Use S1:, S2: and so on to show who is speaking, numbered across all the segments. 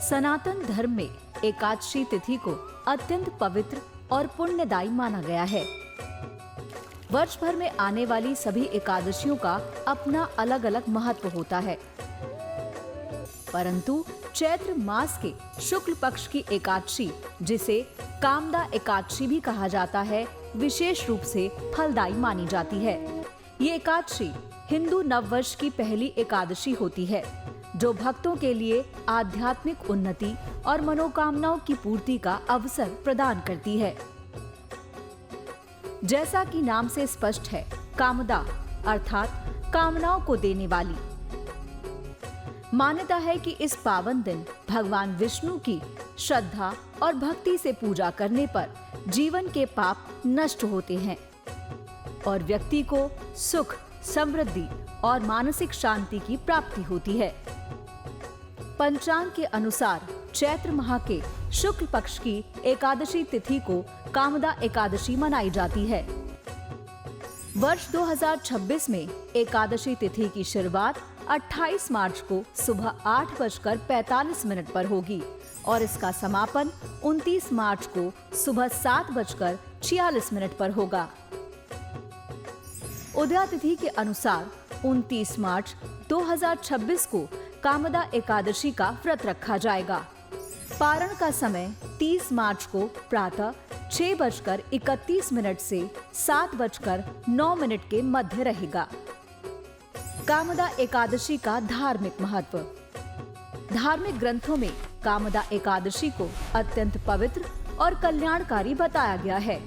S1: सनातन धर्म में एकादशी तिथि को अत्यंत पवित्र और पुण्यदायी माना गया है। वर्ष भर में आने वाली सभी एकादशियों का अपना अलग अलग महत्व होता है, परंतु चैत्र मास के शुक्ल पक्ष की एकादशी, जिसे कामदा एकादशी भी कहा जाता है, विशेष रूप से फलदायी मानी जाती है। ये एकादशी हिंदू नववर्ष की पहली एकादशी होती है, जो भक्तों के लिए आध्यात्मिक उन्नति और मनोकामनाओं की पूर्ति का अवसर प्रदान करती है। जैसा कि नाम से स्पष्ट है, कामदा अर्थात कामनाओं को देने वाली। मान्यता है कि इस पावन दिन भगवान विष्णु की श्रद्धा और भक्ति से पूजा करने पर जीवन के पाप नष्ट होते हैं और व्यक्ति को सुख, समृद्धि और मानसिक शांति की प्राप्ति होती है। पंचांग के अनुसार चैत्र माह के शुक्ल पक्ष की एकादशी तिथि को कामदा एकादशी मनाई जाती है। वर्ष 2026 में एकादशी तिथि की शुरुआत 28 मार्च को सुबह 8:45 पर होगी और इसका समापन 29 मार्च को सुबह 7:46 पर होगा। उदया तिथि के अनुसार 29 मार्च 2026 को कामदा एकादशी का व्रत रखा जाएगा। पारण का समय 30 मार्च को प्रातः 6:31 से 7:09 के मध्य रहेगा। कामदा एकादशी का धार्मिक महत्व। धार्मिक ग्रंथों में कामदा एकादशी को अत्यंत पवित्र और कल्याणकारी बताया गया है।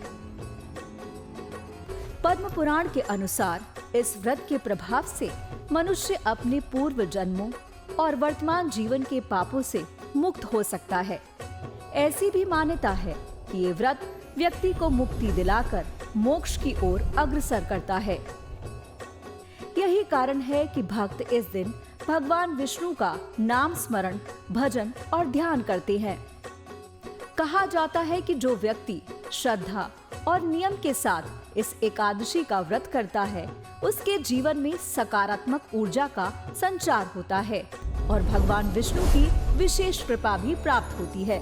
S1: पद्म पुराण के अनुसार इस व्रत के प्रभाव से मनुष्य अपने पूर्व जन्मों और वर्तमान जीवन के पापों से मुक्त हो सकता है। ऐसी भी मान्यता है कि ये व्रत व्यक्ति को मुक्ति दिलाकर मोक्ष की ओर अग्रसर करता है। यही कारण है कि भक्त इस दिन भगवान विष्णु का नाम स्मरण, भजन और ध्यान करते हैं। कहा जाता है कि जो व्यक्ति श्रद्धा और नियम के साथ इस एकादशी का व्रत करता है, उसके जीवन में सकारात्मक ऊर्जा का संचार होता है और भगवान विष्णु की विशेष कृपा भी प्राप्त होती है।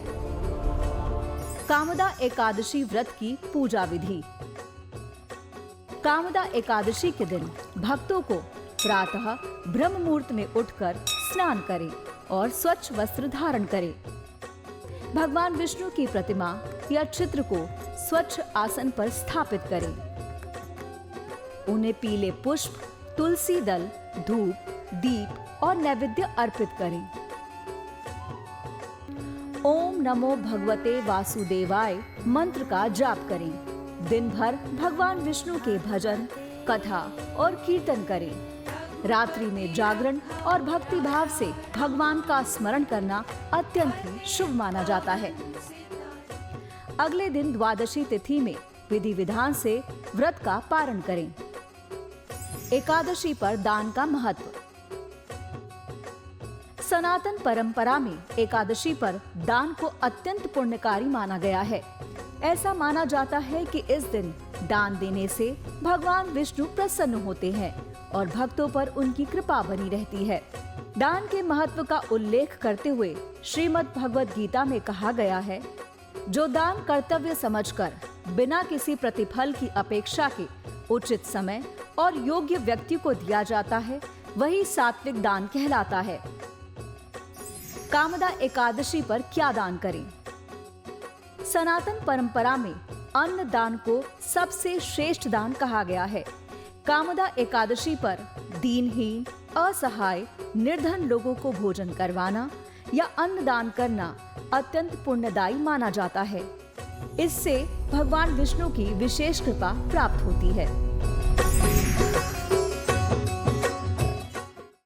S1: कामदा एकादशी व्रत की पूजा विधि। कामदा एकादशी के दिन भक्तों को प्रातः ब्रह्म मुहूर्त में उठकर स्नान करें और स्वच्छ वस्त्र धारण करें। भगवान विष्णु की प्रतिमा या चित्र को स्वच्छ आसन पर स्थापित करें। उन्हें पीले पुष्प, तुलसी दल, धूप, दीप और नैवेद्य अर्पित करें। ओम नमो भगवते वासुदेवाय मंत्र का जाप करें। दिन भर भगवान विष्णु के भजन, कथा और कीर्तन करें। रात्रि में जागरण और भक्ति भाव से भगवान का स्मरण करना अत्यंत ही शुभ माना जाता है। अगले दिन द्वादशी तिथि में विधि विधान से व्रत का पारण करें। एकादशी पर दान का महत्व। सनातन परंपरा में एकादशी पर दान को अत्यंत पुण्यकारी माना गया है। ऐसा माना जाता है कि इस दिन दान देने से भगवान विष्णु प्रसन्न होते हैं और भक्तों पर उनकी कृपा बनी रहती है। दान के महत्व का उल्लेख करते हुए श्रीमद् भगवद गीता में कहा गया है, जो दान कर्तव्य समझकर बिना किसी प्रतिफल की अपेक्षा के उचित समय और योग्य व्यक्ति को दिया जाता है, वही सात्विक दान कहलाता है। कामदा एकादशी पर क्या दान करें? सनातन परंपरा में अन्न दान को सबसे श्रेष्ठ दान कहा गया है। कामदा एकादशी पर दीनहीन, असहाय, निर्धन लोगों को भोजन करवाना या अन्न दान करना अत्यंत पुण्यदायी माना जाता है। इससे भगवान विष्णु की विशेष कृपा प्राप्त होती है।